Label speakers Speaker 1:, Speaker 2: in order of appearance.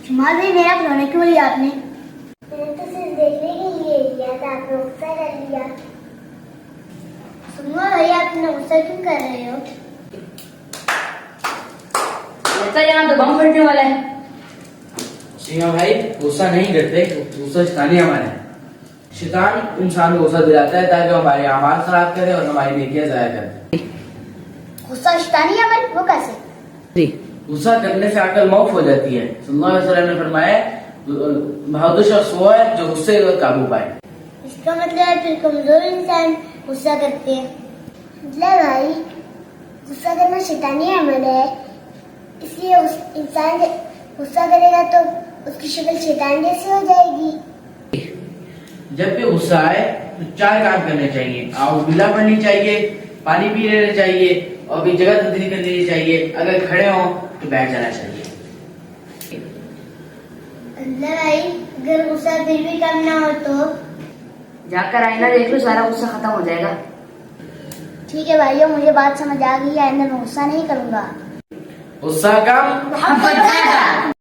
Speaker 1: शमाल भाई, मेरा खिलौना क्यों लिया आपने?
Speaker 2: मैंने तो सिर्फ देखने के लिए लिया था, आपने गुस्सा कर लिया।
Speaker 1: शमाल भाई, आप इतना गुस्सा क्यों कर रहे हो?
Speaker 3: लगता है यहाँ तो बम फटने वाला है।
Speaker 4: सिंह भाई, गुस्सा नहीं करते, गुस्सा शैतानी हमारे है। शैतान इंसान को गुस्सा दिलाता है ताकि वो हमारे अमाल खराब करे और हमारी नेकियां जाया करे।
Speaker 1: गुस्सा शैतानी है हमारी, वो कैसे?
Speaker 4: गुस्सा करने से अकल मौफ हो जाती है। सल्लल्लाहु अलैहि वसल्लम ने फरमाया, बहादुर शख्स वो है जो गुस्से पर काबू पाए।
Speaker 1: इसका मतलब है फिर कमजोर इंसान गुस्सा करते हैं।
Speaker 2: मतलब भाई, गुस्सा करना शैतानी अमल है, इसलिए उस इंसान गुस्सा करेगा तो उसकी शक्ल शैतान जैसी हो जाएगी।
Speaker 4: जब भी गुस्सा आए तो 4 काम करने चाहिए। आउज़ बिल्लाह पढ़नी चाहिए, पानी पी लेना चाहिए और भी जगह तब्दील कर लेनी चाहिए। अगर खड़े हो तो बैठ जाना चाहिए।
Speaker 1: अल्लाह भाई, अगर गुस्सा फिर भी कम ना हो तो?
Speaker 3: जाकर आईना देख लो, सारा गुस्सा खत्म हो जाएगा।
Speaker 1: ठीक है भाइयों, मुझे बात समझ आ गई है, आइंदा मैं गुस्सा नहीं करूंगा।
Speaker 4: गुस्सा कम,
Speaker 3: मोहब्बत ज्यादा।